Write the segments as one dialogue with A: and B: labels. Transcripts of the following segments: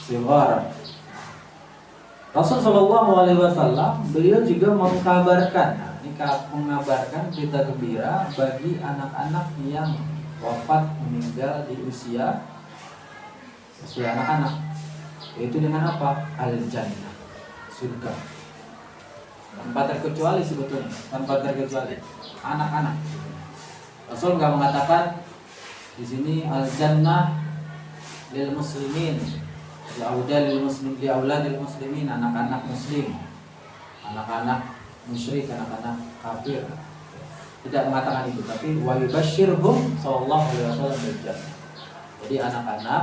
A: sigharan. Rasul Shallallahu Alaihi Wasallam beliau juga mengabarkan, mengabarkan berita gembira bagi anak-anak yang wafat meninggal di usia anak-anak, yaitu dengan apa? Al-Jannah, surga. Tanpa terkecuali sebetulnya, tanpa terkecuali anak-anak. Rasul nggak mengatakan di sini Al-Jannah lil muslimin, liauladil muslimin, anak-anak muslim, anak-anak musyrik, anak-anak kafir. Tidak mengatakan itu, tapi wa yubasyirhum sallallahu alaihi wasallam bil jannah. Jadi anak-anak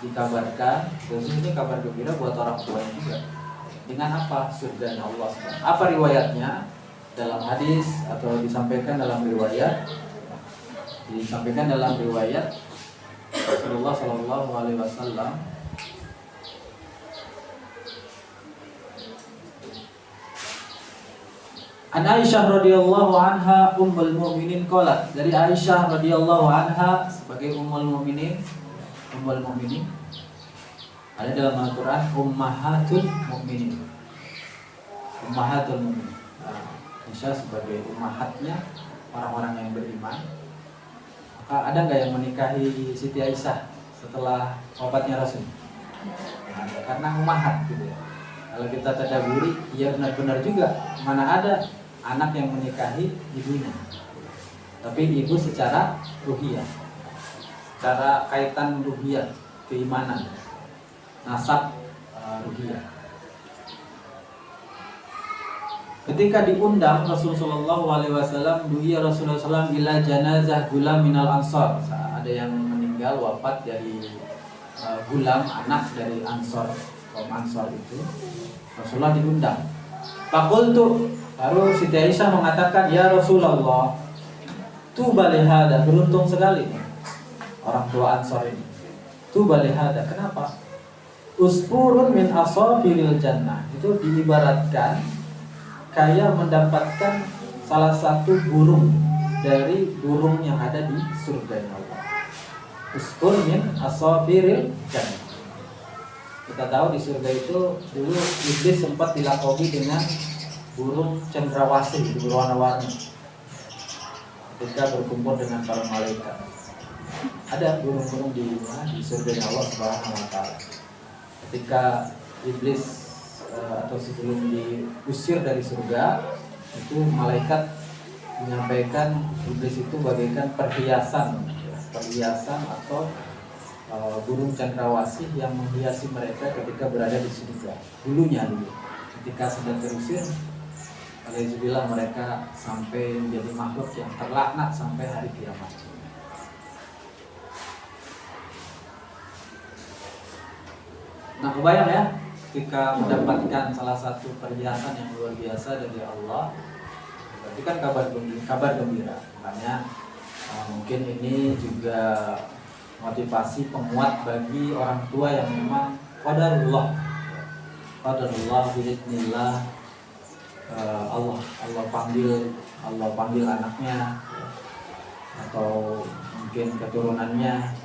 A: dikabarkan, terus ini kabar gembira buat orang tuanya juga. Dengan apa? Surganya Allah SWT. Apa riwayatnya? Dalam hadis atau disampaikan dalam riwayat Rasulullah Shallallahu Alaihi Wasallam An Aisyah radhiyallahu anha ummul mukminin qalat, dari Aisyah radhiyallahu anha sebagai ummul mukminin ada dalam Al-Qur'an ummahatul mukminin. Aisyah sebagai ummahatnya orang-orang yang beriman. Maka ada nggak yang menikahi Siti Aisyah setelah wafatnya Rasul? Ada, karena ummahat gitu ya. Kalau kita tadaburi, ya benar-benar juga mana ada anak yang menikahi ibunya, tapi ibu secara ruhiyah, secara kaitan ruhiyah, keimanan, nasab ruhiyah. Ketika diundang Rasulullah SAW, duia Rasulullah SAW ila janazah gulam minal ansor. Ada yang meninggal wafat dari gulam, anak dari ansor, kaum ansor itu. Rasulullah diundang. Fakultu, baru Siti Aisyah mengatakan, ya Rasulullah, tuba lihada, beruntung sekali orang tua ansor ini. Tuba lihada, kenapa? Usfurun min asafiril jannah, itu diibaratkan kayak mendapatkan salah satu burung dari burung yang ada di surga Allah. Usfur min asafiril jannah. Kita tahu di surga itu dulu iblis sempat dilakobi dengan burung cendrawasih berwarna-warni ketika berkumpul dengan para malaikat. Ada burung-burung di surga Allah Subhanahu wa taala. Ketika iblis atau sebelum diusir dari surga, itu malaikat menyampaikan iblis itu bagaikan perhiasan atau burung cendrawasih yang menghiasi mereka ketika berada di surga. Dulu ketika sedang terusir, alhamdulillah mereka sampai menjadi makhluk yang terlaknat sampai hari kiamat. Nah, kebayang ya, ketika mendapatkan salah satu perhiasan yang luar biasa dari Allah, berarti kan kabar gembira. Makanya mungkin ini juga motivasi penguat bagi orang tua yang memang qadarullah biiznillah, Allah panggil anaknya atau mungkin keturunannya,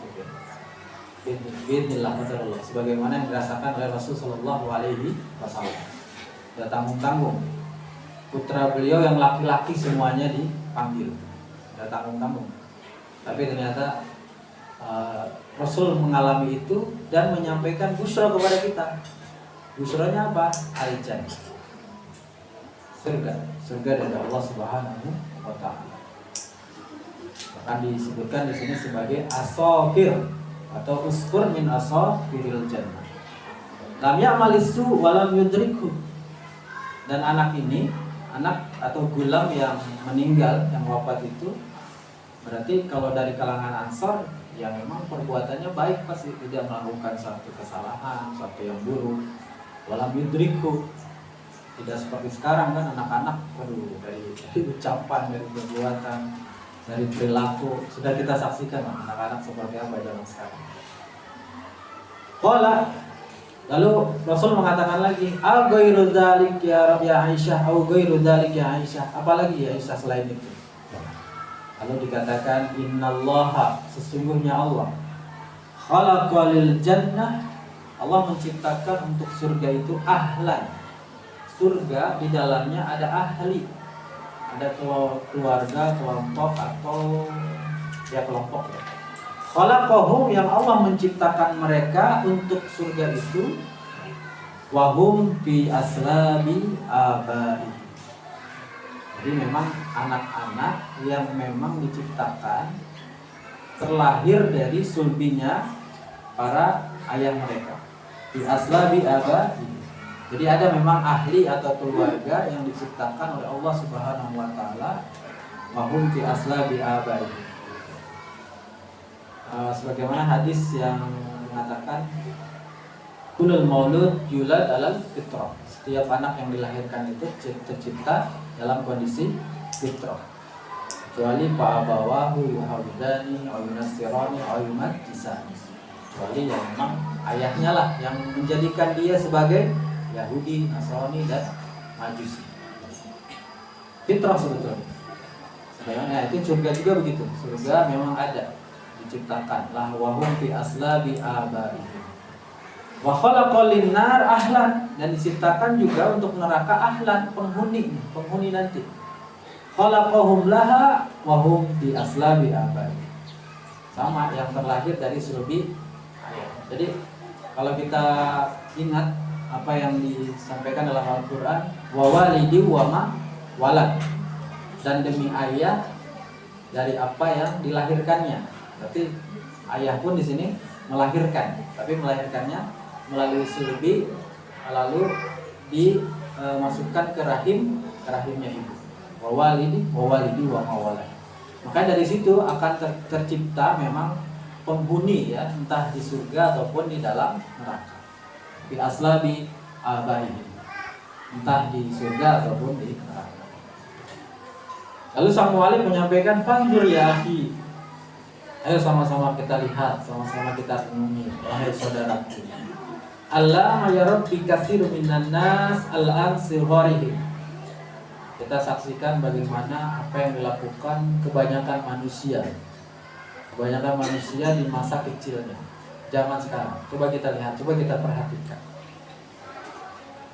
A: biiznillah qadarullah, sebagaimana yang dirasakan oleh Rasul sallallahu alaihi wasallam. Tidak tanggung-tanggung, putra beliau yang laki-laki semuanya dipanggil, tidak tanggung-tanggung. Tapi ternyata Rasul mengalami itu dan menyampaikan busra kepada kita. Busranya apa? Al-Jannah, surga dari Allah Subhanahu wa taala. Bahkan disebutkan di sini sebagai asafir atau usfur min asafiril jannah. Lam ya'malisu wa lam yudrikhu. Dan anak atau gulam yang meninggal, yang wafat itu, berarti kalau dari kalangan Ansor, yang memang perbuatannya baik, pasti tidak melakukan satu kesalahan, satu yang buruk. Walam yudriku, tidak seperti sekarang kan anak-anak, dari ucapan, dari perbuatan, dari perilaku sudah kita saksikan anak-anak seperti apa zaman sekarang. Lalu Rasul mengatakan lagi, "Ghairu dzalik ya Aisyah, ghairu dzalik ya Aisyah." Apalagi ya Aisyah selain itu? Lalu dikatakan, innallaha, sesungguhnya Allah, khalaqalil jannah Allah menciptakan untuk surga itu ahlan. Surga di dalamnya ada ahli, ada keluarga, kelompok atau ya kelompok ya. Khalaqahum, yang Allah menciptakan mereka untuk surga itu, wahum fi aslabi abai. Jadi memang anak-anak yang memang diciptakan terlahir dari sulbinya para ayah mereka. Fi aslabi abai. Jadi ada memang ahli atau keluarga yang diciptakan oleh Allah Subhanahu wa taala, wahum fi aslabi abai. Sebagaimana hadis yang mengatakan kulul maulud yulad alal fitrah. Setiap anak yang dilahirkan itu tercipta dalam kondisi fitrah. Kecuali fa'abawahu yuhawidani aw yunassirani aw yumajjisani. Kecuali yang memang ayahnya lah yang menjadikan dia sebagai Yahudi, Nasrani dan Majusi. Fitrah sebetulnya. Sebenarnya itu surga juga begitu. Surga memang ada, diciptakan lah wahum fi aslabi abaihim. Wa khalaqal linnar ahlan, dan diciptakan juga untuk neraka ahlan, penghuni nanti. Khalaqahum laha wahum fi aslabi abaihim. Sama, yang terlahir dari sulbi ayah. Jadi kalau kita ingat apa yang disampaikan dalam Al-Qur'an, wa walidi wa ma walad, dan demi ayah dari apa yang dilahirkannya. Berarti ayah pun di sini melahirkan, tapi melahirkannya melalui sulbi, lalu dimasukkan ke rahimnya ibu. Wa walidi wa mawalad. Maka dari situ akan tercipta memang penghuni ya, entah di surga ataupun di dalam neraka. Bi aslabi abaihim, entah di surga ataupun di neraka. Lalu sang mu'allim menyampaikan, fanzur ya akhi, ayo sama-sama kita lihat, sama-sama kita renungi, wahai saudaraku. Allah mayarab bi katsir minan nas al-an sigharihim. Kita saksikan bagaimana apa yang dilakukan kebanyakan manusia di masa kecilnya, zaman sekarang. Coba kita lihat, coba kita perhatikan.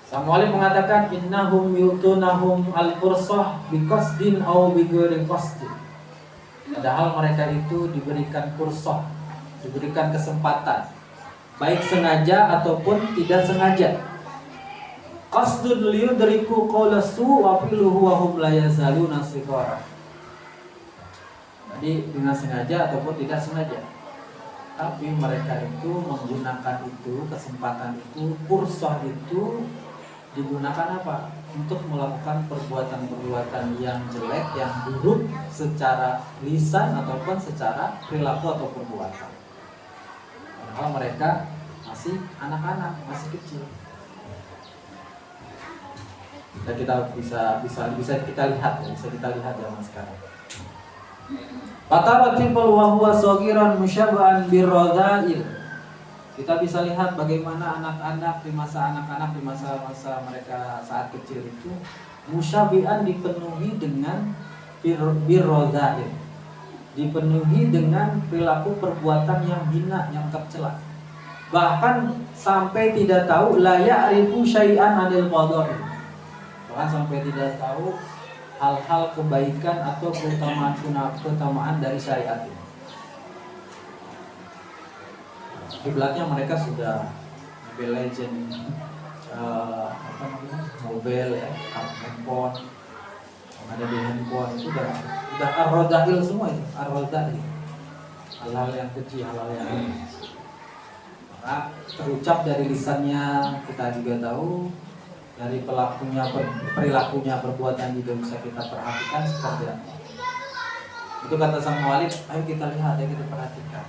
A: Sang mu'allim mengatakan, innahum yutunahum al-fursah biqasdin aw bighairi qasdin. Padahal mereka itu diberikan fursah, diberikan kesempatan, baik sengaja ataupun tidak sengaja. Qasdun liyudriku qawlasu wa filuhu wa hum la yazaluna sighara. Jadi dengan sengaja ataupun tidak sengaja, tapi mereka itu menggunakan itu, kesempatan itu, fursah itu digunakan apa? Untuk melakukan perbuatan-perbuatan yang jelek, yang buruk secara lisan ataupun secara perilaku atau perbuatan. Padahal mereka masih anak-anak, masih kecil. Dan kita bisa kita lihat zaman sekarang. Fataratifal wa huwa saghiran musyabbahan birradha'il. Kita bisa lihat bagaimana anak-anak di masa mereka saat kecil itu musyabihan dipenuhi dengan birradha'il, dipenuhi dengan perilaku perbuatan yang hina, yang tercela. Bahkan sampai tidak tahu la ya'rifu syai'an 'anil fadha'il. Bahkan sampai tidak tahu hal-hal kebaikan atau keutamaan dari syariat ini. Kiblatnya mereka sudah Mobile Legend, mobile ya, handphone, ada di handphone itu udah ar-radha'il semua itu, ar-radha'il. Hal-hal yang keji, hal-hal yang ini. Maka terucap dari lisannya kita juga tahu, dari perilakunya, perbuatan juga bisa kita perhatikan seperti apa. Itu kata sang mu'allim, ayo kita lihat, ayo kita perhatikan.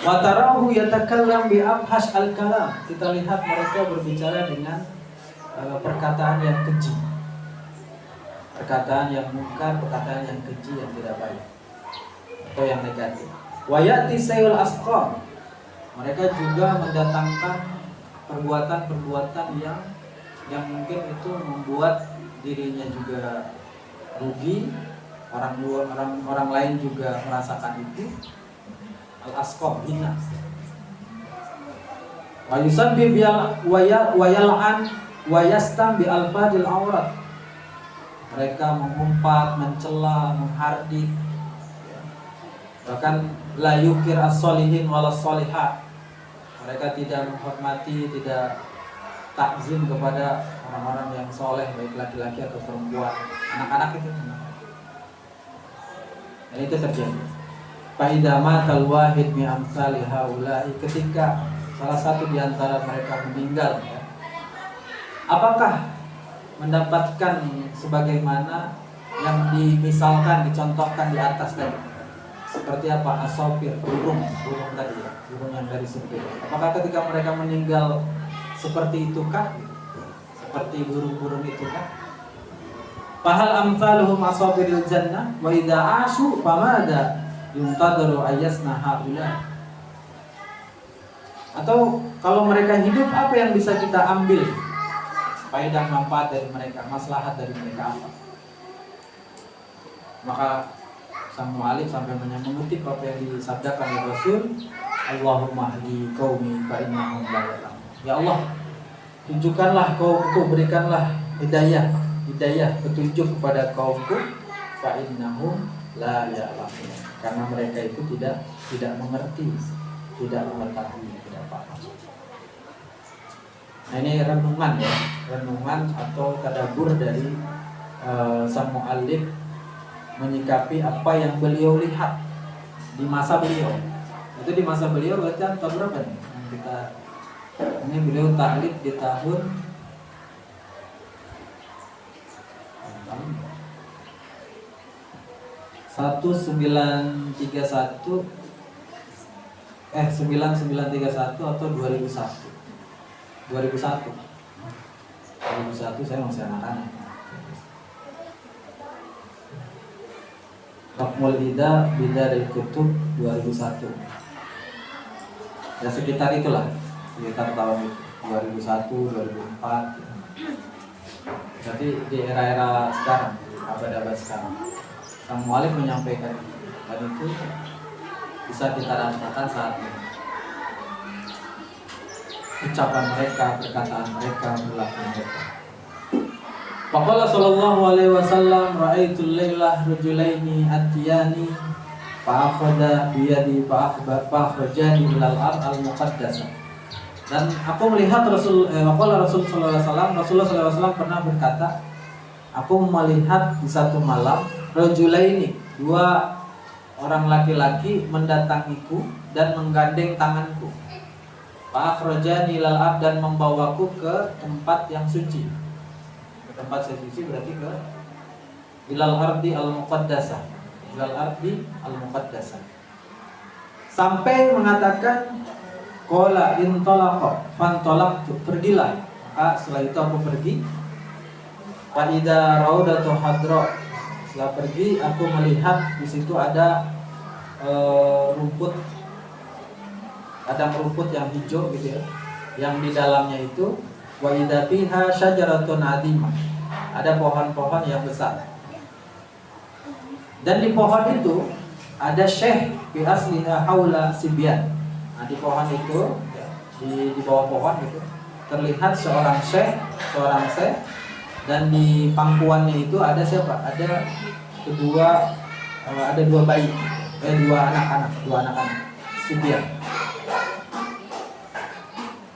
A: Wa tarahu yatakallam bi abhash al-kalam. Kita lihat mereka berbicara dengan perkataan yang keji, perkataan yang mungkar, perkataan yang keji, yang tidak baik atau yang negatif. Wa ya'ti sayul asqam. Mereka juga mendatangkan perbuatan-perbuatan yang mungkin itu membuat dirinya juga rugi, orang lain juga merasakan itu. Al-asqam, hina. Wa yusabbi wa yal'an wa yastam bi alfadil aurat. Mereka mengumpat, mencela, menghardik, bahkan la yukir as-solihin wala solihat. Mereka tidak menghormati, tidak takzim kepada orang-orang yang soleh, baik laki-laki atau perempuan, anak-anak itu. Dan itu terjadi. Fa'idha matal wahid mi amsali haula'i, ketika salah satu di antara mereka meninggal, ya, apakah mendapatkan sebagaimana yang dimisalkan, dicontohkan di atas tadi? Seperti apa? Asopir, burung tadi ya, burung yang dari supir. Apakah ketika mereka meninggal seperti itukah? Seperti burung-burung itukah? Fahal amthaluhum asopiril jannah wa idza ashu famada yuntadaru ayasna haula. Atau kalau mereka hidup, apa yang bisa kita ambil faedah manfaat dari mereka, maslahat dari mereka apa? Maka sang mu'alif sampai mengutip apa yang disabdakan oleh Rasul, Allahumma hdi qaumi fa innahum la ya'lamun. Ya Allah, tunjukkanlah kaumku, berikanlah hidayah petunjuk kepada kaumku, fa innahum la ya'lamun, karena mereka itu tidak mengerti, tidak mengetahui, tidak paham. Nah, ini renungan ya, renungan atau tadabbur dari sang mu'alif menyikapi apa yang beliau lihat di masa beliau. Itu di masa beliau berarti tahun berapa nih? Ini beliau ta'lif di tahun 9931 atau 2001 saya masih anak-anak. Fakmul Ida Bidaril Kutub 2001. Ya sekitar itulah, sekitar tahun 2001, 2004. Jadi di era-era sekarang, abad-abad sekarang, sang mu'alif menyampaikan dan itu bisa kita rasakan saat ini. Ucapan mereka, perkataan mereka, perilaku mereka. Faqala sallallahu alaihi wasallam, ra'aitul lailah rajulaini atiyani fa'akhadha biyadi fa'akhrajani ilal ard al-muqaddasah. Dan aku melihat Rasulullah sallallahu alaihi wasallam, Rasulullah sallallahu alaihi wasallam pernah berkata, aku melihat di satu malam rajulaini, dua orang laki-laki mendatangiku dan menggandeng tanganku. Fa'akhrajani ilal ard, dan membawaku ke tempat yang suci. Tempat suci berarti ke ilal ardi al-muqaddasah, ilal ardi al-muqaddasah, sampai mengatakan qala intalaqa fantolaqtu, pergilah. Maka setelah itu aku pergi. Fa idza raudatu hadra, setelah pergi aku melihat di situ ada rumput, ada rumput yang hijau gitu ya, yang di dalamnya itu wa idza fiha syajaratun adimah, ada pohon-pohon yang besar. Dan di pohon itu ada syekh fi asliha haula sibyan. Nah, di pohon itu, di bawah pohon itu terlihat seorang syekh, dan di pangkuannya itu ada siapa? Ada dua bayi, dua anak-anak sibyan.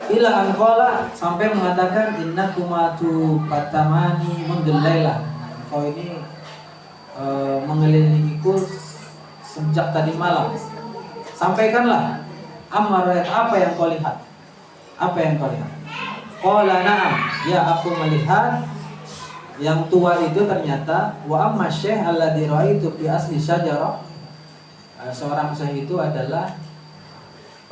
A: Ila anqala, sampai mengatakan innakumatu fatamani mundallailah, kau ini mengelilingiku sejak tadi malam. Sampaikanlah amarat, apa yang kau lihat? Qala na'am, ya aku melihat yang tua itu ternyata wa amma syekh alladzi ra'aitu fi asli syajarah, seorang syekh itu adalah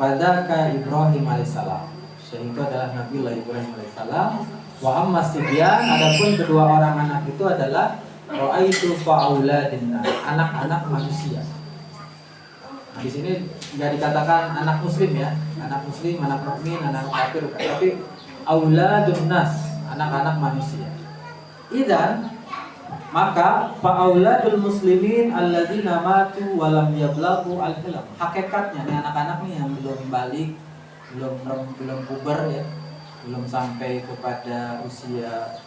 A: padaka Ibrahim alaihissalam. Syekh itu adalah Nabiullah Ibrahim alaihissalam. Wa amma sibyan, adapun kedua orang anak itu adalah ra'aitu fa'auladin, anak-anak manusia. Nah, di sini enggak dikatakan anak muslim ya, anak muslim, anak mukmin, anak kafir, tapi auladun nas, anak-anak manusia. Idzan, maka fa'auladul muslimin alladzina matu wa lam yablaghu al-hilm. Hakikatnya nih anak-anak nih yang belum balik, belum puber ya, belum sampai kepada usia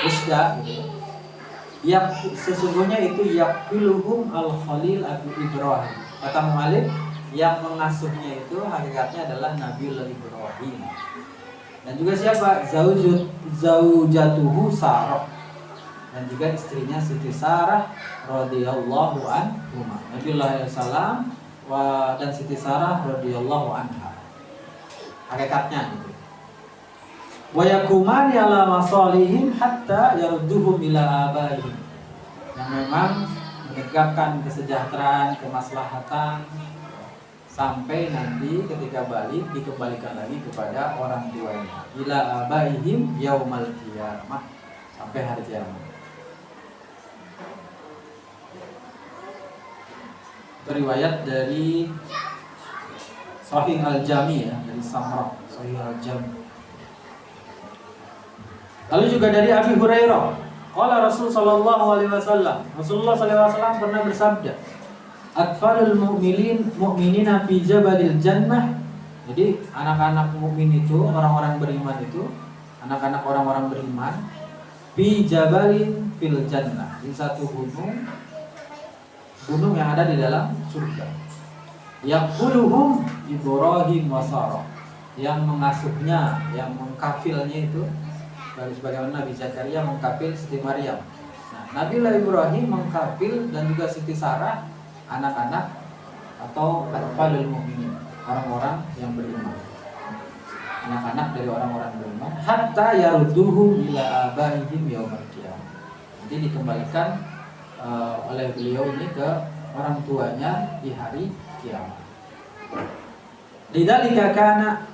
A: usda gitu. Sesungguhnya itu yaqiluhum al-Khalil Abu Ibrahim. Kata mu'alif, yang mengasuhnya itu hakikatnya adalah Nabiullah Ibrahim. Dan juga siapa? Zaujatuhu Sarah. Dan juga istrinya Siti Sarah radhiyallahu anhuma. Nabiullah sallam dan Siti Sarah radhiyallahu anha. Hakikatnya gitu. Wa yakumani ala masalihim hatta yarudduhum ila abaihim. Yang memang menegakkan kesejahteraan, kemaslahatan sampai nanti ketika balik dikembalikan lagi kepada orang tuanya. Ila abaihim yaumal qiyamah, sampai hari kiamat. Riwayat dari Sahih Al-Jami ya, dari Samrah Sahih Al-Jami. Lalu juga dari Abi Hurairah, qala Rasul sallallahu alaihi wasallam, Rasulullah sallallahu alaihi wasallam pernah bersabda, atfalul mu'minina fi jabalil jannah. Jadi anak-anak mukmin itu, orang-orang beriman itu, anak-anak orang-orang beriman fi jabalin fil jannah, di satu gunung yang ada di dalam surga. Yaquluhum Ibrahim wa Sarah, yang mengasuhnya, yang mengkafilnya itu sebagaimana Nabi Zakaria mengkafil Siti Maryam. Nah, Nabiullah Ibrahim mengkafil dan juga Siti Sarah anak-anak atau atfalul mu'minin, orang-orang yang beriman. Anak-anak dari orang-orang beriman hatta yarudduhum ila abaihim yaumil qiyamah. Nanti dikembalikan oleh beliau ini ke orang tuanya di hari kiamat. Lidzalika kana,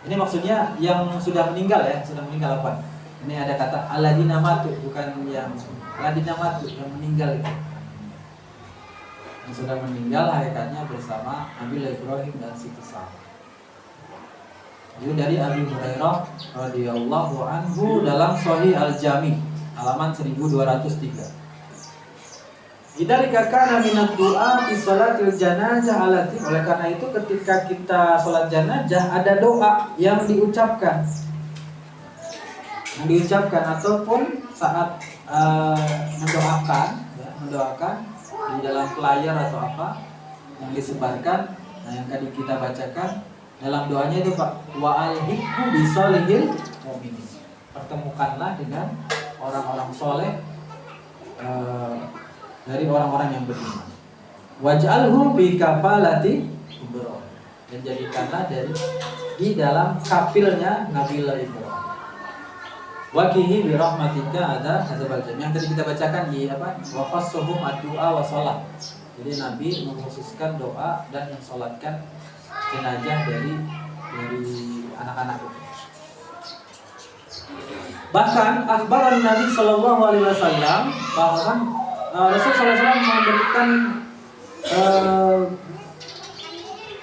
A: ini maksudnya yang sudah meninggal ya, sudah meninggal apa? Ini ada kata aladina matu, bukan yang aladina matu, yang meninggal itu. Yang sudah meninggal hakikatnya bersama Nabiullah Ibrahim dan Siti Sarah. Itu dari Abi Hurairah radhiyallahu anhu dalam Sahih Al-Jami halaman 1203. Idzalika kana minad du'a fi sholatil janazah alati. Oleh karena itu ketika kita sholat jenazah ada doa yang diucapkan. Yang diucapkan ataupun saat mendoakan di dalam flyer atau apa yang disebarkan. Nah, yang tadi kita bacakan dalam doanya itu Pak, wa alhiqu bisolihil mu'minin. Pertemukanlah dengan orang-orang soleh dari orang-orang yang beriman. Waj'alhu bi kafalati Ibrahim, dan jadikanlah di dalam kafilnya Nabiullah Ibrahim. Waqihi bi rahmatika ada hadzal jami'. Yang tadi kita bacakan di apa? Wa khassuhum ad-du'a wa shalah. Jadi Nabi mengkhususkan doa dan mensolatkan jenazah dari anak-anak itu. Bahkan akhbaran Nabi sallallahu alaihi wasallam bahwa Rasul sallallahu alaihi wasallam memberikan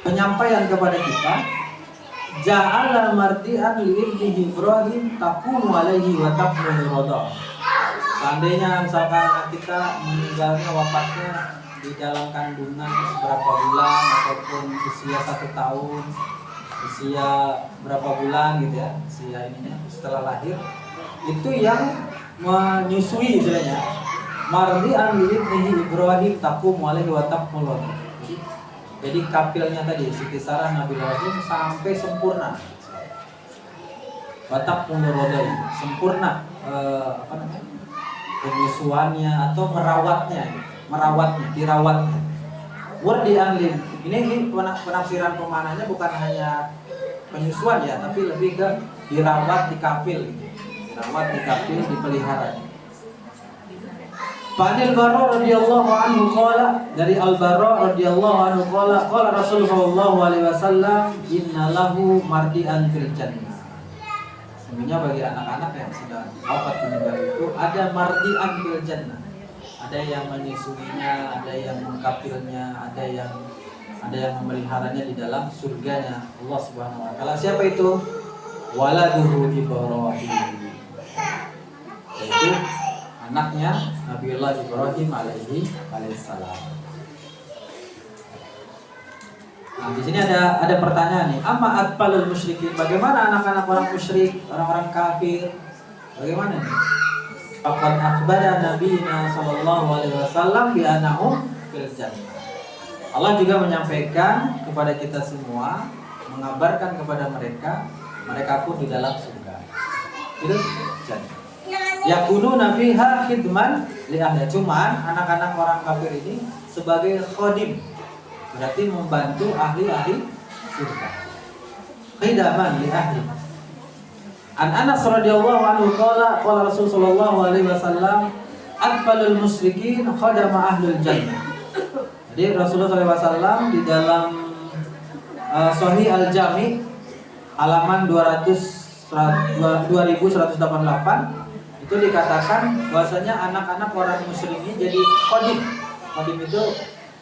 A: penyampaian kepada kita, ja'ala mardi'an li ibnihi Ibrahim takunu alaihi wa taqmu radha. Seandainya misalkan kita meninggalnya, wafatnya di dalam kandungan beberapa bulan ataupun usia 1 tahun, usia berapa bulan gitu ya, usia ininya setelah lahir, itu yang menyusui istilahnya. Mardi'an li ibnihi Ibrahim takum alaihi wa taqmu radha. Jadi kafilnya tadi Siti Sarah Nabi Ibrahim sampai sempurna. Watak munurodai sempurna penyusuannya atau merawatnya, dirawatnya. Wardi anlin. Ini penafsiran pemanahnya bukan hanya penyusuan ya, tapi lebih ke dirawat, dikafil gitu. Dirawat, dikafil, dipelihara. Fa'anil Bara radhiyallahu anhu qala, dari Al-Bara radhiyallahu anhu qala Rasulullah sallallahu alaihi wasallam, inna lahu mardi'an fil jannah. Sebenarnya bagi anak-anak yang sudah wafat meninggal itu ada mardi'an fil jannah. Ada yang menyusuinya, ada yang mengkafilnya, ada yang memeliharanya di dalam surganya Allah Subhanahu wa taala. Siapa itu? Waladuhu Ibrahim. Yaitu anaknya Nabiullah Ibrahim alaihi salam. Nah, di sini ada pertanyaan nih. Amma atfalul musyrikin? Bagaimana anak-anak orang musyrik, orang-orang kafir? Bagaimana nih? Faqad akhbara nabiyina sallallahu alaihi wasallam bi annahum fil jannah. Allah juga menyampaikan kepada kita semua, mengabarkan kepada mereka pun di dalam surga. Itu jannah. Yakununa fiha khidman li ahli. Cuman anak-anak orang kafir ini sebagai khodim, berarti membantu ahli-ahli surga. Khidaman li ahli. An Anas radhiyallahu anhu qala Rasul sallallahu alaihi wasallam atfalul musyrikin khadama ahlul jannah. Jadi Rasulullah SAW di dalam Sahih Al-Jami halaman 2188 itu dikatakan bahwasanya anak-anak orang musyrik ini jadi khodim. Khodim itu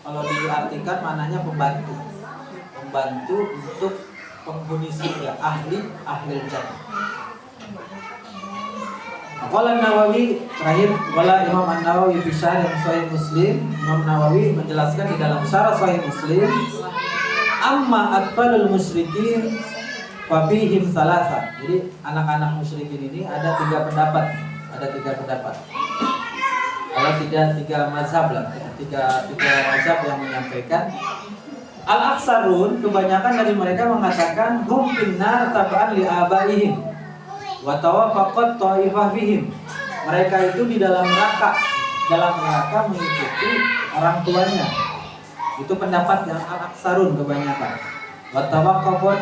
A: kalau diartikan maknanya pembantu untuk penghuni surga, ahli jannah. Qala Nawawi terakhir, wala Imam An-Nawawi fi syarh Sahih Muslim. Imam Nawawi menjelaskan di dalam syarah Sahih Muslim, amma atfalul musyrikin fa fihim salasa. Jadi anak-anak musyrikin ini ada tiga pendapat. Kalau tiga mazhab lah, tiga mazhab yang menyampaikan. Al-aksarun, kebanyakan dari mereka mengatakan hum finnar tab'an li abaihim wa tawafaqat ta'ifah bihim. Mereka itu di dalam neraka mengikuti orang tuanya. Itu pendapat yang al-aksarun kebanyakan. Wa tawafaqat,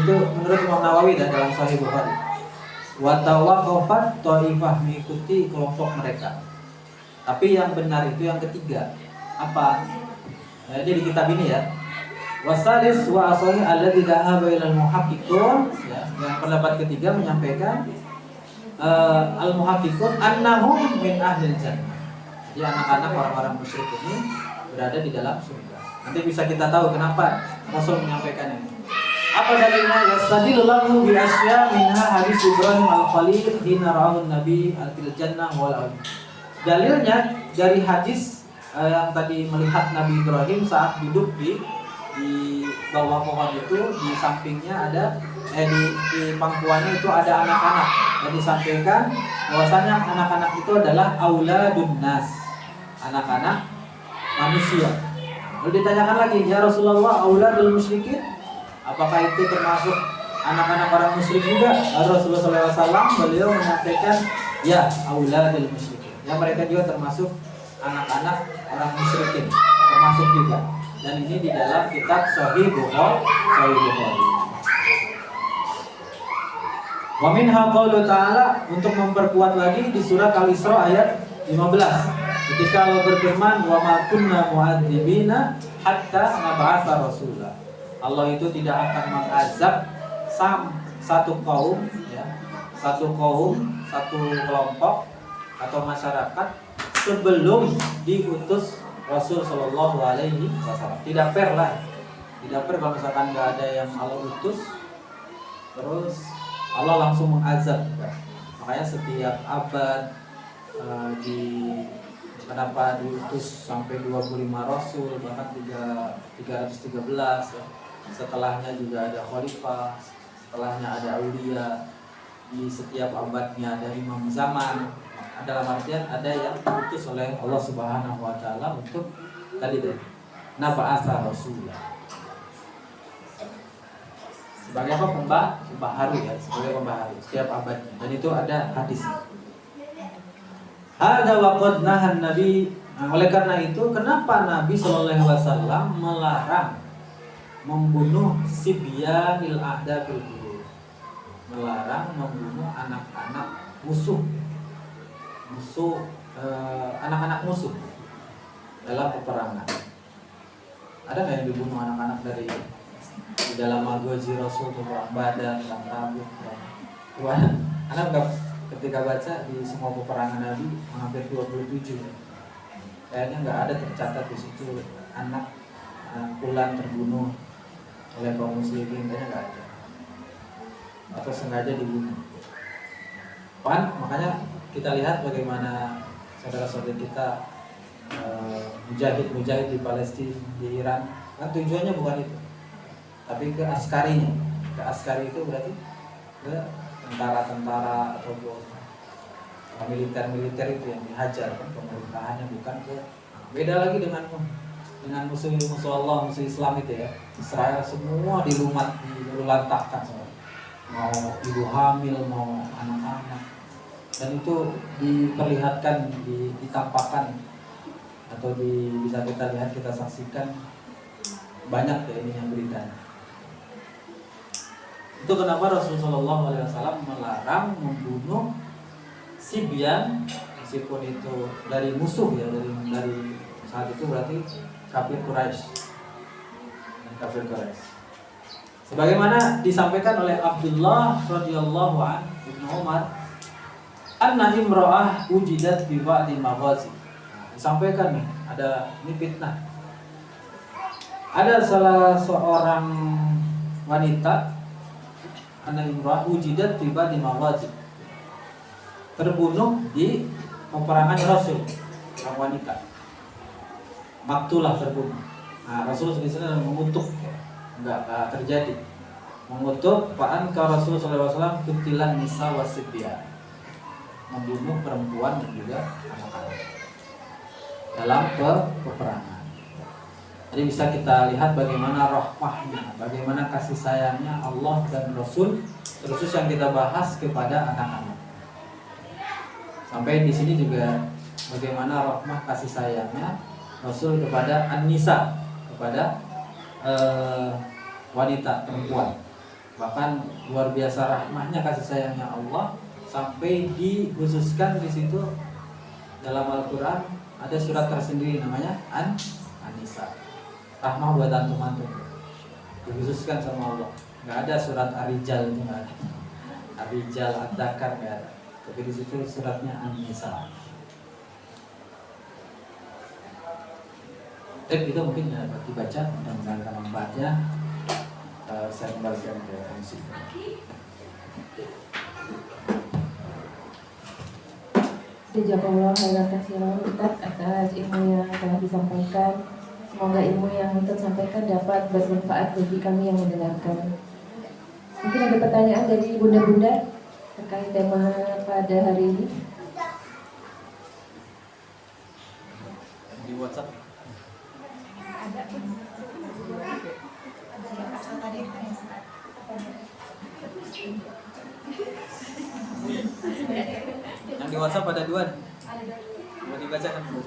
A: itu menurut Imam Nawawi dalam Sahih Bukhari. Wa tawafaqat ta'ifah, mengikuti kelompok mereka. Tapi yang benar itu yang ketiga. Apa? Jadi di kitab ini ya. Wasalis wa asahih alladzi dhahaba ilal muhaqqiqun, ya, yang pendapat ketiga menyampaikan al muhaqqiqun annahum min ahlil jannah. Jadi anak-anak orang-orang musyrik ini berada di dalam surga. Nanti bisa kita tahu kenapa Rasul menyampaikan ini. Apa dalilnya? Yastadillu lahu bi asya minha hadis Ibrahim al-Khalil hina ra'ahu nabi al-fil jannah wal. Dalilnya dari hadis yang tadi melihat Nabi Ibrahim saat duduk di bawah pohon itu, di sampingnya ada di pangkuannya itu ada anak-anak, dan disampaikan bahwasanya anak-anak itu adalah auladun nas, anak-anak manusia. Lalu ditanyakan lagi, ya Rasulullah, auladul musyrikin, apakah itu termasuk anak-anak orang musyrik juga? Rasulullah SAW beliau menyampaikan, ya auladul musyrikin, ya mereka juga termasuk anak-anak orang musyrikin, termasuk juga. Dan ini di dalam kitab Sahih Bukhari. Wa minha qaulu ta'ala, untuk memperkuat lagi di surat Al-Isra ayat 15. Ketika Allah berfirman, wa ma kunna mu'adzibina hatta nab'atsa rasula. Allah itu tidak akan mengazab satu kaum, satu kelompok atau masyarakat sebelum diutus Rasul Shallallahu Alaihi Wasallam. Tidak fair kalau misalkan nggak ada yang Allah utus, terus Allah langsung mengazab. Makanya setiap abad kenapa diutus sampai 25 Rasul, bahkan 313 ya. Setelahnya juga ada khalifah, setelahnya ada aulia, di setiap abadnya ada imam zaman. Dalam artian ada yang diutus oleh Allah Subhanahu wa taala untuk tadi naba'atsa rasulah. Sebagai apa? Pembaharu ya, sebagai pembaharu setiap abadnya. Dan itu ada hadis. Hadza wa qad nahan nabi. Oleh karena itu, kenapa Nabi sallallahu alaihi wasallam melarang membunuh sibyanil a'da fil qulub? Melarang membunuh anak-anak musuh, anak-anak musuh dalam peperangan. Ada nggak yang dibunuh anak-anak dari di dalam Maghazi Rasul, perang Badar, perang Tabuk? Anak nggak, ketika baca di semua peperangan Nabi hampir 27, kayaknya nggak ada tercatat di situ anak pulang terbunuh oleh kaum muslimin, kayaknya nggak ada, atau sengaja dibunuh. Makanya kita lihat bagaimana saudara-saudara kita mujahid di Palestina, di Iran, kan tujuannya bukan itu. tapi ke askarinya. Ke askari itu berarti ke tentara-tentara ataupun militer-militer itu yang dihajar kan pemerintahannya, bukan ke beda lagi dengan musuh Allah, musuh Islam itu ya. Israel semua diluluhlantahkan semua. Mau ibu hamil, mau anak-anak. Dan itu diperlihatkan, ditampakkan atau bisa kita lihat, kita saksikan banyak ya ininya beritanya. Itu kenapa Rasulullah SAW melarang membunuh sibyan, meskipun itu dari musuh ya, dari saat itu berarti kafir Quraisy. Kafir Quraisy. Sebagaimana disampaikan oleh Abdullah radhiyallahu an Ibnu Umar, anna imra'ah wujidat fi ba'di maghazi. Disampaikan nih, ada ini fitnah. Ada salah seorang wanita, anna imra'ah wujidat fi ba'di maghazi, terbunuh di peperangan Rasul, orang wanita. Maktulah, terbunuh. Nah, Rasul SAW mengutuk, enggak terjadi. Mengutuk fa'an ka Rasul SAW kutilan nisa wasibya, membunuh perempuan dan juga anak-anak dalam peperangan. Jadi bisa kita lihat bagaimana rahmahnya, bagaimana kasih sayangnya Allah dan Rasul, terus yang kita bahas kepada anak-anak. Sampai di sini juga bagaimana rahmah kasih sayangnya Rasul kepada An-Nisa, kepada wanita, perempuan. Bahkan luar biasa rahmahnya kasih sayangnya Allah, sampai dikhususkan di situ dalam Al-Quran ada surat tersendiri namanya An-Nisa. Rahmah buat antum-antum, dikhususkan sama Allah. Nggak ada surat Ar-Rijal, itu nggak ada. Ar-Rijal, Ad-Dakar nggak ada. Tapi di situ suratnya An-Nisa. Kita mungkin dapat dibaca dan mendengarkan manfaatnya. Saya kembalikan ke MC.
B: Jazakallahu khairan katsiran Ustaz atas ilmu yang telah disampaikan. Semoga ilmu yang tersampaikan dapat bermanfaat bagi kami yang mendengarkan. Mungkin ada pertanyaan dari bunda-bunda terkait tema pada hari ini.
A: Di WhatsApp. Yang di WhatsApp ada dua. Mau dibacakan dulu.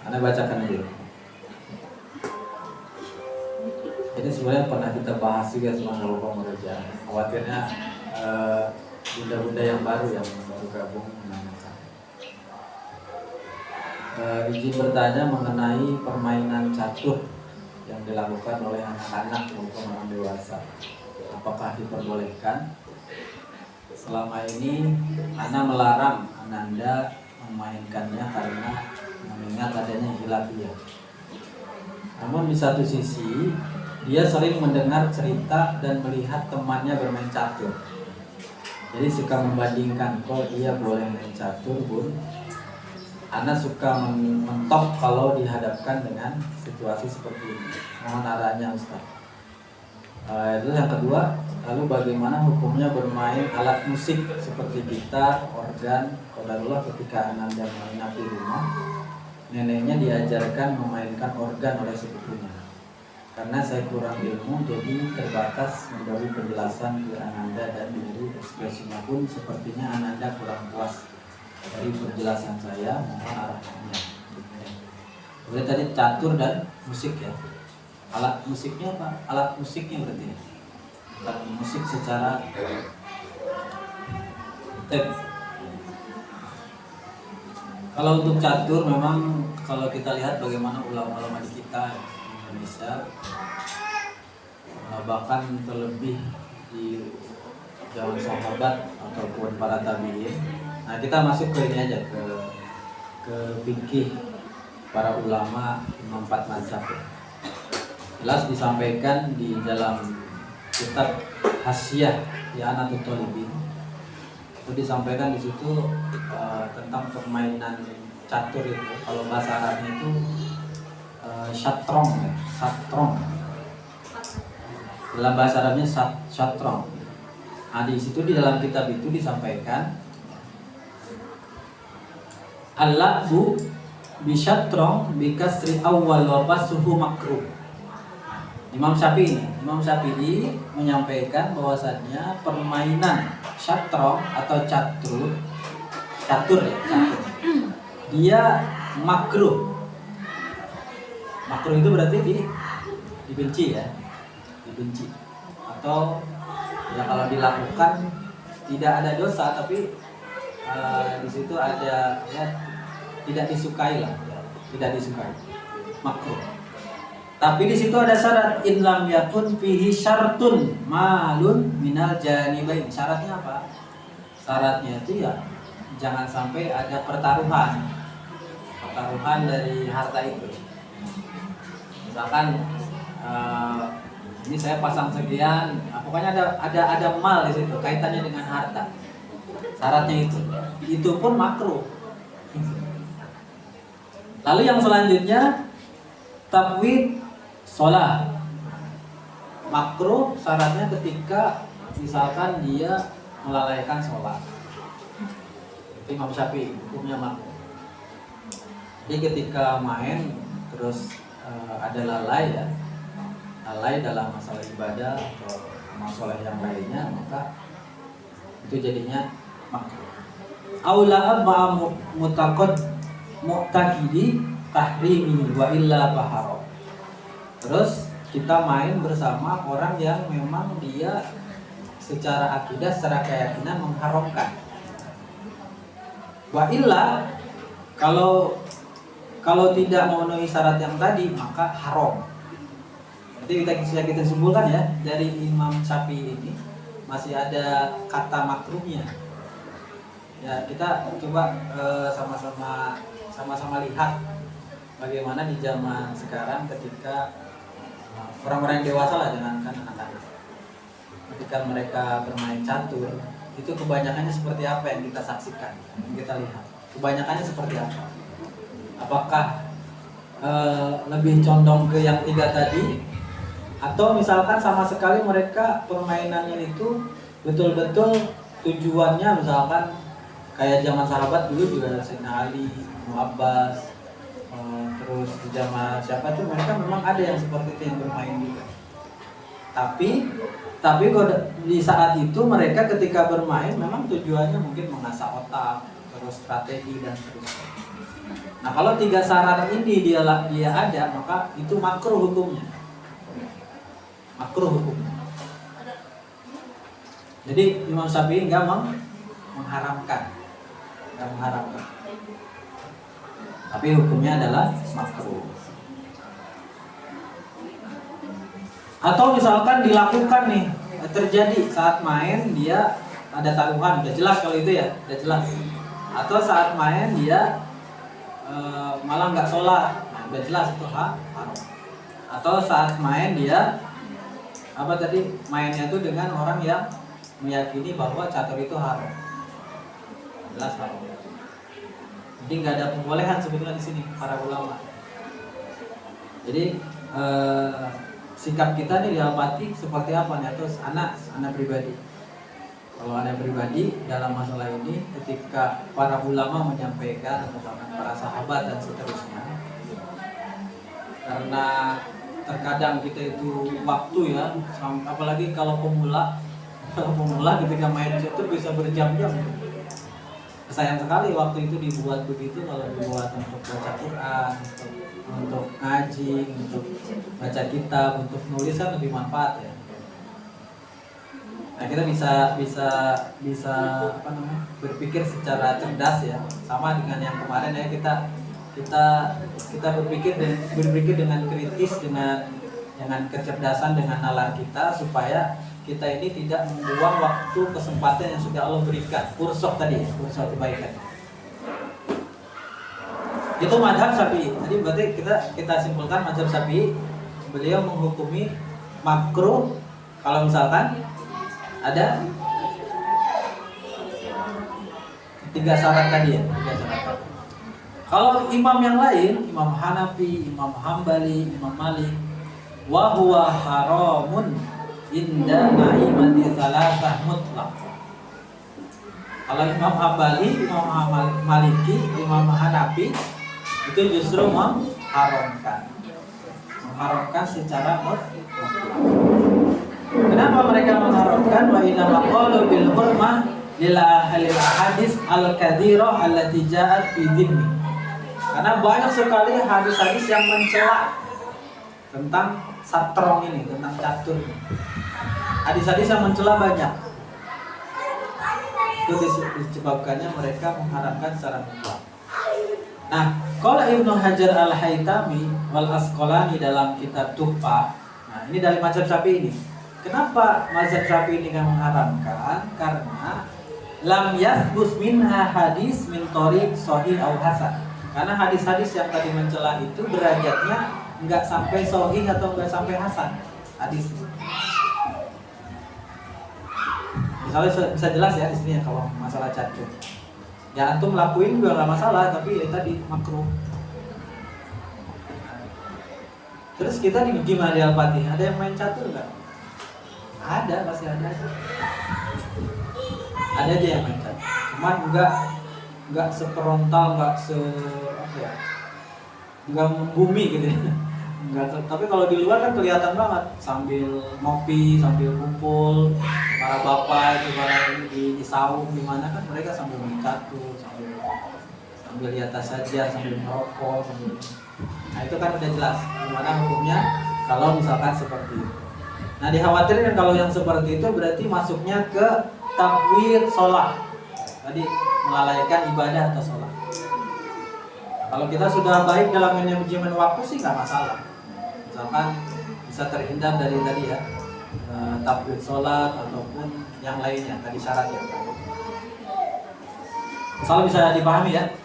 A: Anda bacakan dulu. Ini sebenarnya pernah kita bahas juga sama Bapak Mureja. Khawatirnya bunda-bunda yang baru gabung menanyakan. Izin bertanya mengenai permainan catur yang dilakukan oleh anak-anak maupun orang dewasa. Apakah diperbolehkan? Selama ini Ana melarang Ananda memainkannya karena mengingat adanya khilafiyah. Namun di satu sisi dia sering mendengar cerita dan melihat temannya bermain catur. Jadi suka membandingkan, kok dia boleh main catur bun. Ana suka mentok kalau dihadapkan dengan situasi seperti ini. Mohon arahannya Ustaz. Itu yang kedua. Lalu bagaimana hukumnya bermain alat musik seperti gitar, organ, qadarullah ketika Ananda menginap di rumah, neneknya diajarkan memainkan organ oleh sepupunya. Karena saya kurang ilmu, jadi terbatas memberi penjelasan ke Ananda dan diri ekspresinya pun sepertinya Ananda kurang puas dari penjelasan saya, mohon arahannya. Kemudian tadi catur dan musik ya. Alat musiknya apa? Alat musiknya berarti ya? Alat musik secara kalau untuk catur memang kalau kita lihat bagaimana ulama-ulama di kita Indonesia, bahkan terlebih di zaman sahabat ataupun para tabi'in. Nah, kita masuk ke ini aja, ke fikih para ulama Imam 4 mazhab. Jelas disampaikan di dalam kitab Hasyiah I'anatul Thalibin. Itu disampaikan di situ tentang permainan catur itu kalau bahasa Arabnya itu syatrong ya, satrong. Dalam bahasa Arabnya syatrong. Nah, di situ di dalam kitab itu disampaikan al-la'bu bisyatrong bikasri awal wa basuhu makruh. Imam Syafi'i menyampaikan bahwasannya permainan syatrong atau catur dia makruh. Makruh itu berarti dibenci ya, dibenci. Atau ya kalau dilakukan tidak ada dosa, tapi di situ ada ya tidak disukai lah, ya, tidak disukai, makruh. Tapi di situ ada syarat, in lam yakun fihi syartun malun minal janibain. Syaratnya apa? Syaratnya itu ya jangan sampai ada pertaruhan dari harta itu. Misalkan ini saya pasang sekian, pokoknya ada mal di situ kaitannya dengan harta. Syaratnya itu pun makruh. Lalu yang selanjutnya tafwid sholat. Makruh syaratnya ketika misalkan dia melalaikan sholat. Itu Imam Syafi'i hukumnya makruh. Jadi ketika main terus ada lalai dalam masalah ibadah atau masalah yang lainnya, maka itu jadinya makruh. Aula ma'a mutaqad mu'taqidi tahrimi wa illa baharo. Terus kita main bersama orang yang memang dia secara akidah, secara keyakinan mengharamkan. Wa illa, kalau tidak memenuhi syarat yang tadi maka haram. Jadi kita simpulkan ya, dari Imam Syafi'i ini masih ada kata makruhnya. Ya, kita coba sama-sama lihat bagaimana di zaman sekarang ketika orang-orang yang dewasa lah, jangankan anak-anak, ketika mereka bermain catur, itu kebanyakannya seperti apa yang kita saksikan, yang kita lihat. Kebanyakannya seperti apa? Apakah lebih condong ke yang 3 tadi, atau misalkan sama sekali mereka permainannya itu betul-betul tujuannya misalkan kayak zaman sahabat dulu juga Sayyidina Ali, Abbas, terus di zaman siapa tuh mereka memang ada yang seperti itu yang bermain juga. Tapi kalau di saat itu mereka ketika bermain memang tujuannya mungkin mengasah otak, terus strategi dan seterusnya. Nah, kalau 3 syarat ini dia ada, maka itu makruh hukumnya. Makruh hukumnya. Jadi Imam Syafi'i enggak mengharamkan. Tapi hukumnya adalah makruh. Atau misalkan dilakukan nih, terjadi saat main dia ada taruhan, udah jelas kalau itu ya, udah jelas. Atau saat main dia malah nggak sholat, nah, udah jelas itu haram. Atau saat main dia mainnya itu dengan orang yang meyakini bahwa catur itu haram, jelas haram. Jadi nggak ada pembolehan sebetulnya di sini para ulama. Jadi sikap kita nih di Al-Fatih seperti apa nih? Terus anak pribadi. Kalau anak pribadi dalam masalah ini, ketika para ulama menyampaikan, misalkan para sahabat dan seterusnya, karena terkadang kita itu waktu ya, apalagi kalau pemula ketika main catur bisa berjam-jam. Sayang sekali waktu itu dibuat begitu, kalau dibuat untuk baca Quran, untuk ngaji, untuk baca kitab, untuk nulis kan lebih manfaat ya. Nah, kita bisa berpikir secara cerdas ya, sama dengan yang kemarin ya, kita berpikir dengan kritis, dengan kecerdasan, dengan nalar kita, supaya kita ini tidak membuang waktu kesempatan yang sudah Allah berikan. Fursah tadi, fursah kebaikan. Itu mazhab Syafi'i. Jadi berarti kita simpulkan mazhab Syafi'i, beliau menghukumi makruh kalau misalkan ada 3 syarat tadi ya, 3 syarat tadi. Kalau imam yang lain, Imam Hanafi, Imam Hambali, Imam Malik, wa huwa haramun inda na'imati salasah mutlaq. Kalau Imam Hambali, Imam Maliki, Imam Hanafi itu justru mengharamkan secara mutlak. Kenapa mereka mengharamkan? Wa inna maqalu bil hurmah lil hadis al-katsirah allati ja'at fi dhimmi. Karena banyak sekali hadis-hadis yang mencela tentang satrong ini, tentang catur ini. Hadis-hadis yang mencela banyak. Itu disebabkannya mereka mengharamkan secara mutlak. Nah, kalau Ibnu Hajar Al-Haytami wal Asqalani dalam kitab Tuhfah, nah ini dari mazhab Syafi'i ini. Kenapa mazhab Syafi'i ini yang mengharamkan? Karena lam yathbut minha hadis min thariq sahih au hasan. Karena hadis-hadis yang tadi mencela itu derajatnya enggak sampai sahih atau enggak sampai hasan hadis. Misalnya bisa jelas ya di sini ya kalau masalah catur. Ya antum lakuin juga nggak masalah, tapi ya tadi makruh. Terus kita gimana di Al-Fatihah? Ada yang main catur nggak? Ada, pasti ada. Ada aja yang main catur. Cuman nggak seperontal, nggak membumi gitu ya. Tapi kalau di luar kan kelihatan banget sambil ngopi, sambil kumpul, para bapak itu para di saung di mana kan mereka sambil main catur, sambil di atas saja, sambil merokok, Nah itu kan udah jelas gimana hukumnya kalau misalkan seperti itu. Nah dikhawatirkan kalau yang seperti itu berarti masuknya ke takwir sholat, tadi melalaikan ibadah atau sholat. Kalau kita sudah baik dalam manajemen waktu sih nggak masalah. Misalkan bisa terhindar dari tadi ya takwir sholat ataupun yang lainnya tadi syaratnya. Asal bisa dipahami ya.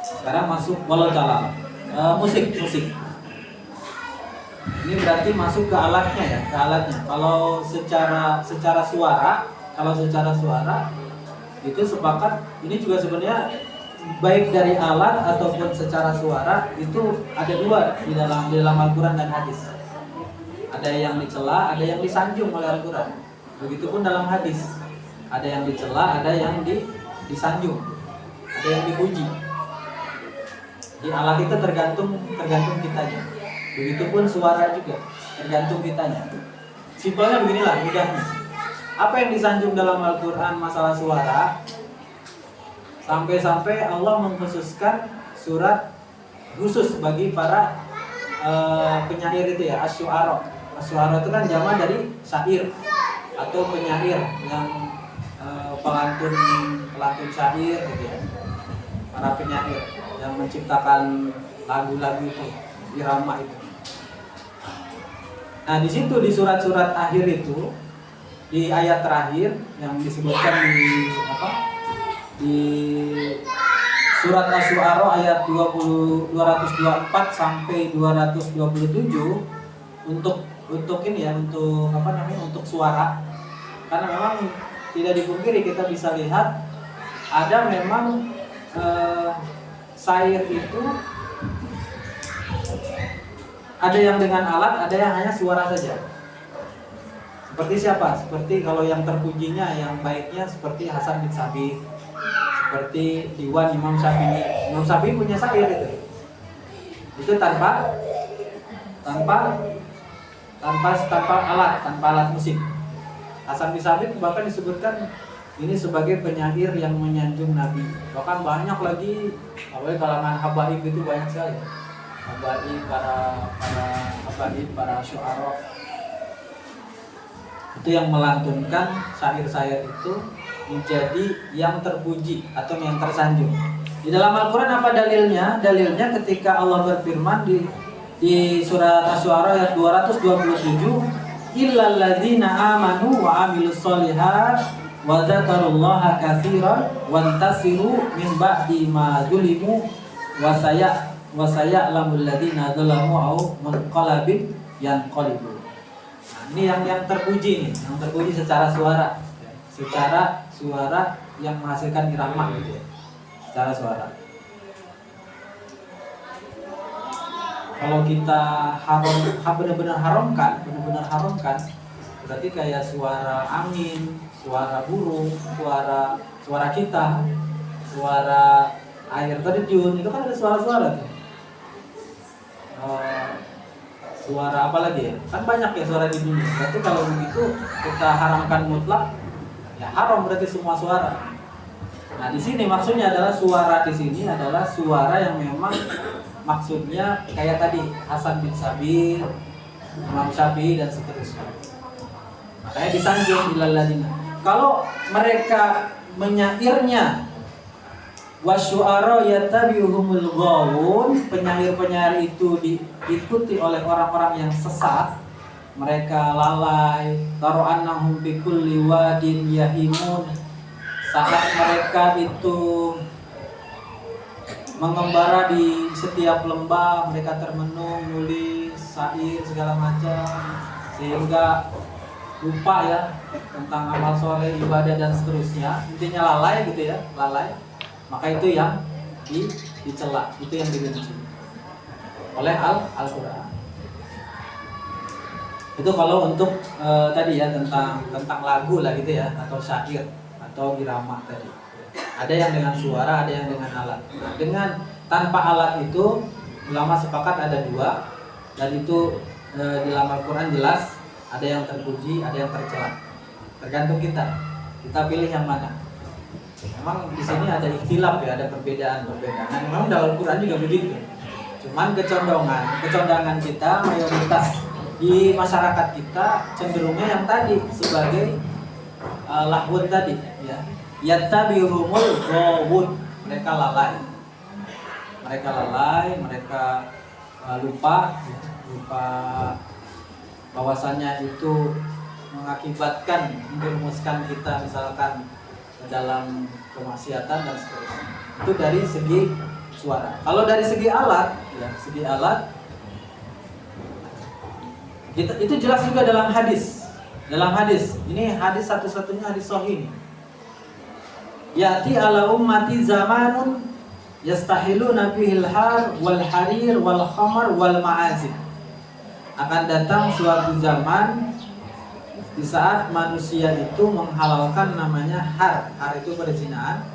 A: Sekarang masuk walau kalam musik. Ini berarti masuk ke alatnya ya, ke alatnya. Kalau secara suara itu sepakat ini juga sebenarnya baik dari alat ataupun secara suara itu ada dua di dalam Al-Quran dan hadis. Ada yang dicela, ada yang disanjung oleh Al-Quran. Begitupun dalam hadis, ada yang dicela, ada yang disanjung, ada yang dipuji. Di alat itu tergantung kitanya. Begitupun suara juga tergantung kitanya. Simpelnya beginilah, mudahnya. Apa yang disanjung dalam Al-Quran masalah suara? Sampai-sampai Allah mengkhususkan surat khusus bagi para penyair itu ya, asy'ara. Asy'ara itu kan jama dari syair atau penyair yang pelantun syair gitu ya. Para penyair yang menciptakan lagu-lagu itu, irama itu. Nah, di situ di surat-surat akhir itu, di ayat terakhir yang disebutkan di surat Asy-Syu'ara ayat 224 sampai 227 untuk ini ya, untuk suara. Karena memang tidak dipungkiri kita bisa lihat ada memang syair itu ada yang dengan alat, ada yang hanya suara saja. Seperti siapa? Seperti kalau yang terpujinya, yang baiknya seperti Hasan bin Sabit, seperti Diwan Imam Syafi'i. Imam Syafi'i punya syair itu tanpa alat, tanpa alat musik. Hasan bin Sabit bahkan disebutkan ini sebagai penyair yang menyanjung Nabi. Bahkan banyak lagi, apalagi kalangan habaib itu banyak sekali. Habaib, para syu'ara itu yang melantunkan syair-syair itu menjadi yang terpuji atau yang tersanjung. Di dalam Al-Quran apa dalilnya? Dalilnya ketika Allah berfirman di surat Asy-Syu'ara ayat 227, illal ladzina amanu wa amilus sholihat wa dzakarullaha katsiran wantasiru min ba'di ma zulimu wa saya'lamul ladzina zalamu au munqalabin yanqalibu. Nah, ini yang terpuji nih, yang terpuji secara suara. Secara suara yang menghasilkan irama gitu ya. Secara suara. kalau kita benar-benar haramkan, berarti kayak suara angin, suara burung, suara kita, suara air terjun, itu kan ada suara-suara tuh. Suara apa lagi ya? Kan banyak ya suara di dunia. Berarti kalau begitu kita haramkan mutlak, ya haram berarti semua suara. Nah, di sini maksudnya adalah suara di sini adalah suara yang memang maksudnya kayak tadi Hasan bin Sabir, Imam Syafi'i dan seterusnya. Makanya disanjung ilaladina. Kalau mereka menyairnya wasyu'ara yattabi'uhumul ghawun, penyair-penyair itu diikuti oleh orang-orang yang sesat, mereka lalai, taru'annahum bi kulli wadin yahimun, saat mereka itu mengembara di setiap lembah, mereka termenung, nulis, syair, segala macam, sehingga lupa ya tentang amal soleh, ibadah dan seterusnya. Intinya lalai gitu ya, lalai. Maka itu yang dicela, itu yang dibenci oleh Al-Quran. Itu kalau untuk tadi ya tentang lagu lah gitu ya, atau syair atau irama tadi. Ada yang dengan suara, ada yang dengan alat. Nah, dengan tanpa alat itu ulama sepakat ada dua, dan itu di dalam Al-Quran jelas ada yang terpuji, ada yang tercela. Tergantung kita pilih yang mana. Memang di sini ada ikhtilaf ya, ada perbedaan. Nah, memang dalam Al-Quran juga begitu. Cuman kecondongan kita mayoritas di masyarakat kita cenderungnya yang tadi sebagai lahwun tadi ya. Yattabi'uhumul ghawun, mereka lalai, mereka lupa bahwasannya itu mengakibatkan menjerumuskan kita misalkan dalam kemaksiatan dan seterusnya. Itu dari segi suara. Kalau dari segi alat, itu jelas juga dalam hadis. Ini hadis satu-satunya hadis sahih. Ya'ti ala ummati zamanun yastahiluna fihil har wal harir wal khamar wal ma'azib. Akan datang suatu zaman di saat manusia itu menghalalkan namanya har itu perzinahan,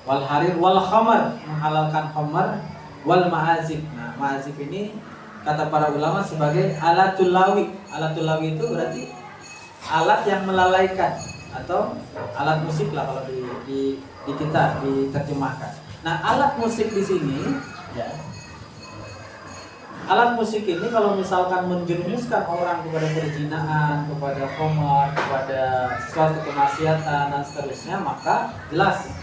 A: wal harir wal khamar, menghalalkan khamar, wal ma'azib. Nah, ma'azib ini kata para ulama sebagai alatul lawi. Alatul lawi itu berarti alat yang melalaikan, atau alat musik lah kalau di kita diterjemahkan. Nah, alat musik di sini ya. Alat musik ini kalau misalkan menjerumuskan orang kepada perzinahan, kepada khamar, kepada suatu kemaksiatan dan seterusnya, maka jelas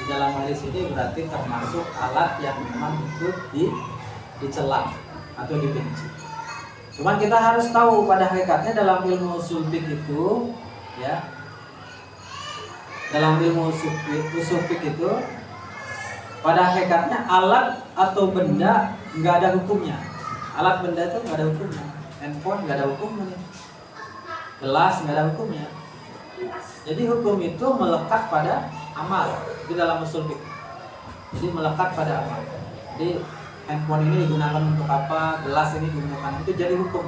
A: di dalam hadis ini berarti termasuk alat yang memang itu dicela atau dibenci. Cuman kita harus tahu pada hakikatnya dalam ilmu usul fiqh itu ya, dalam ilmu usul fiqh itu pada hakikatnya alat atau benda nggak ada hukumnya. Alat benda itu nggak ada hukumnya. Handphone nggak ada hukumnya. Gelas nggak ada hukumnya. Jadi hukum itu melekat pada amal di dalam usul fiqh. Jadi melekat pada amal. Jadi handphone ini digunakan untuk apa, gelas ini digunakan itu jadi hukum.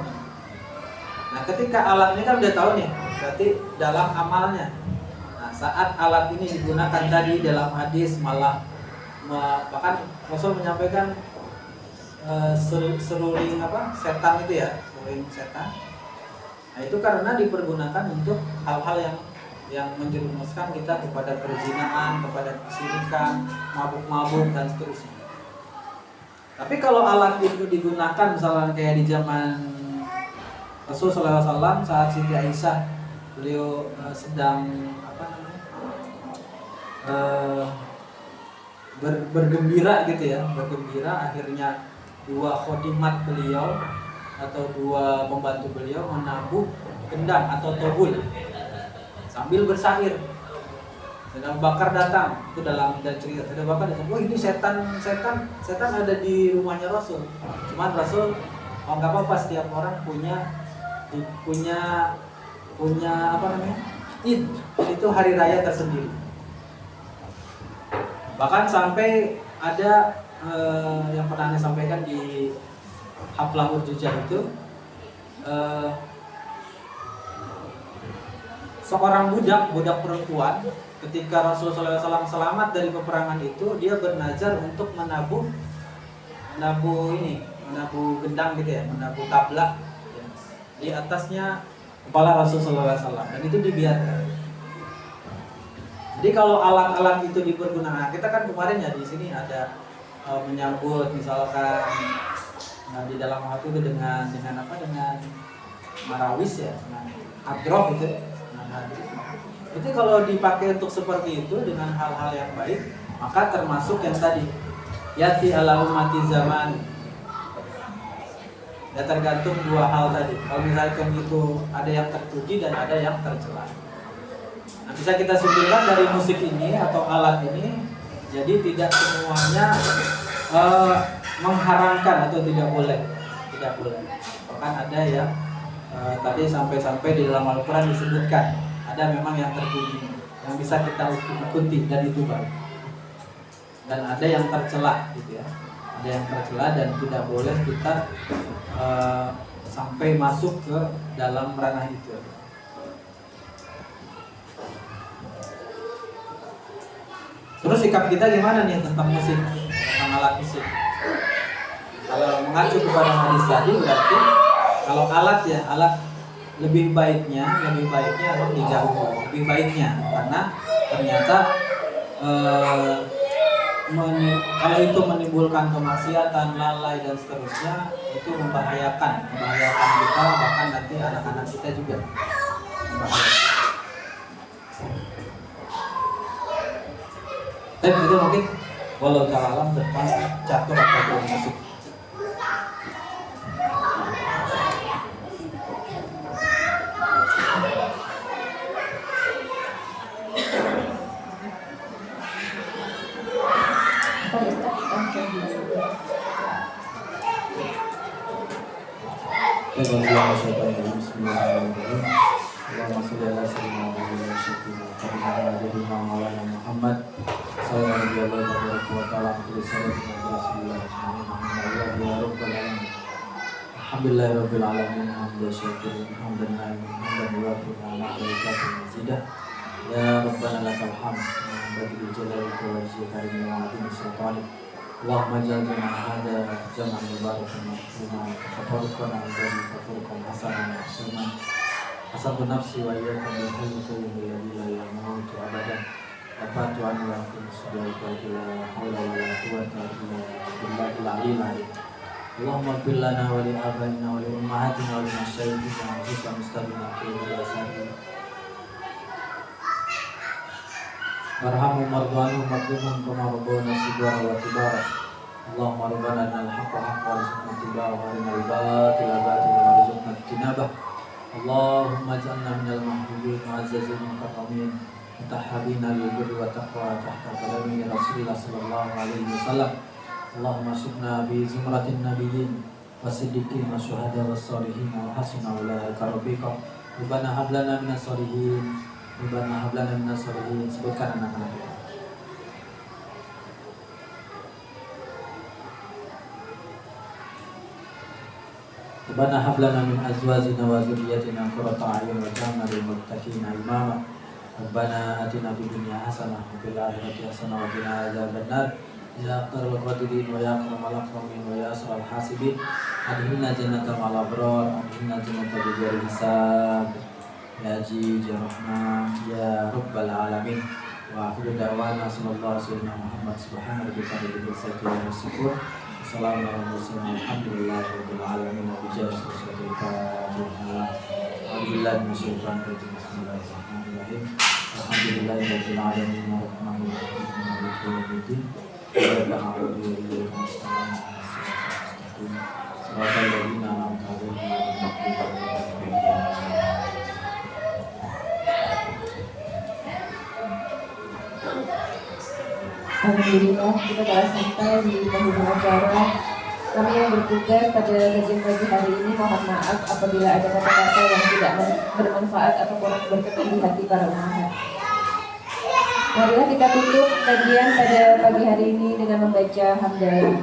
A: Nah, ketika alat ini kan udah tahu nih, berarti dalam amalnya. Nah, saat alat ini digunakan tadi dalam hadis malah bahkan Rasul menyampaikan seruling setan itu ya, seruling setan. Nah, itu karena dipergunakan untuk hal-hal yang menjerumuskan kita kepada perzinahan, kepada kesyirikan, mabuk-mabuk dan seterusnya. Tapi kalau alat itu digunakan misalnya kayak di zaman Rasulullah SAW saat Siti Aisyah, beliau sedang bergembira gitu ya, akhirnya dua khodimat beliau atau dua pembantu beliau menabuh gendang atau tobul sambil bersair. Sedang Bakar datang, itu dalam cerita. Sedang Bakar datang, oh ini setan ada di rumahnya Rasul. Cuman Rasul, oh nggak apa-apa, setiap orang punya Id, itu hari raya tersendiri. Bahkan sampai ada yang pernah saya sampaikan di Haflah Urjujah itu, seorang budak perempuan ketika Rasulullah SAW selamat dari peperangan itu, dia bernazar untuk menabuh gendang gitu ya, menabuh tabla ya, di atasnya kepala Rasulullah SAW, dan itu dibiarkan. Jadi kalau alat-alat itu dipergunakan, kita kan kemarin ya di sini ada menyambut misalkan di dalam waktu itu dengan marawis ya, dengan hadroh gitu. Itu kalau dipakai untuk seperti itu dengan hal-hal yang baik, maka termasuk yang tadi yati ala ummati zaman. Ya tergantung dua hal tadi. Kalau misalkan itu ada yang terpuji dan ada yang tercela. Nah, bisa kita simpulkan dari musik ini atau alat ini, jadi tidak semuanya mengharamkan atau tidak boleh. Bahkan ada yang tadi sampai di dalam Al-Quran disebutkan, ada memang yang terpuji, yang bisa kita ikuti dan itu baik. Dan ada yang tercela gitu ya. Ada yang tercela dan tidak boleh kita sampai masuk ke dalam ranah itu. Terus sikap kita gimana nih tentang musik, tentang alat musik? Kalau mengacu kepada hadis tadi, berarti kalau alat lebih baiknya emang dijauhi, lebih baiknya, karena ternyata kalau itu menimbulkan kemaksiatan, lalai dan seterusnya, itu membahayakan kita, bahkan nanti anak-anak kita juga membahayakan. Dan itu mungkin walau alam depan catur atau musik. Bismillahirrahmanirrahim. Allahumma sholli ala sayyidina Muhammad. Sallallahu alaihi wa sallam. Alhamdulillahirabbil alamin. Hamdan syakirin, hamdan na'imin, hamdan yuwafiqu ni'matahu mazidah. Ya Rabbana lakal hamd. Bagi jalalika wa wajhika wa 'azimi sultanik. Allahumma ja'alna hada jam'an mubarakan marhuman, tafarraqana min tafarruqan hasanan ma'suman. Hasabu nafsi wa iyyakum bil hayyi alladhi la yamutu abadan. Afatu an wa antum subhanaka la haula wa la quwwata illa billahil aliyyil azim. Allahumma ighfir lana wa li abaina wa li ummahatina wa li masyayikhina wa husna mustaqimina fi asari. Warhamu mardu'anu maklumun kama rabbuna sigara wa tibara. Allahumma rabbana anal haqqa haqqa warzuqna tibara wa arinal batila batila warzuqna tinabah. Allahumma ja'alna minal mahbubin mu'azzazin mukarramin mutahhabina lil birri wa taqwa tahta qadami Rasulillah sallallahu alaihi wasallam. Allahumma syukna bi zumratin nabiyyin wasiddiqin wa syuhada was salihin wa hasuna ulaika rabbika. Rabbana hab lana minas salihin. Rabbana hab lana minas salihin. Sebutkan anak-anak kita. Rabbana hab lana min azwajina wa dzurriyyatina qurrata a'yun waj'alna lil muttaqina imama. Rabbana atina fid dunya hasanah wa fil akhirati hasanah wa qina adzabannar. Ya akramul qadirin wa ya akramal akramin wa ya asral hasibin. Adkhilna jannata ma'al abrar, adkhilna jannata bi ghairi hisab. Ya Aziz ya Rahman ya Rabbal alamin. Wa akhiru da'wana sallallahu alaihi wasallam Muhammad subhanahu wa ta'ala wa Assalamualaikum warahmatullahi wabarakatuh. Alhamdulillah masyaallah. Bismillahirrahmanirrahim. Alhamdulillahirabbil alamin arrahmanirrahim maliki yaumiddin. Iyyaka na'budu wa iyyaka nasta'in. Shiratal ladzina an'amta 'alaihim ghairil maghdubi 'alaihim.
B: Alhamdulillah, kita telah sampai di penghujung acara. Kami yang bertugas pada kajian pagi hari ini mohon maaf apabila ada kata-kata yang tidak bermanfaat atau kurang berkenan di hati para umat. Marilah kita tutup kajian pada pagi hari ini dengan membaca hamdalah.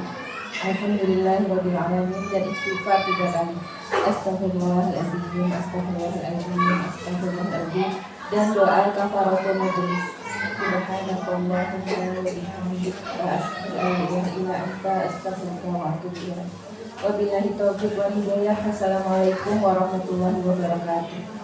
B: Alhamdulillahirabbil alamin dan istighfar 3 kali. Astagfirullahaladzim, astagfirullahaladzim, astagfirullahaladzim, dan doa kafaratul majlis. Subhanakallahumma wa bihamdika asyhadu an la ilaha illa anta astaghfiruka wa atubu ilaik. Wabillahi taufiq wal hidayah. Assalamualaikum warahmatullahi wabarakatuh.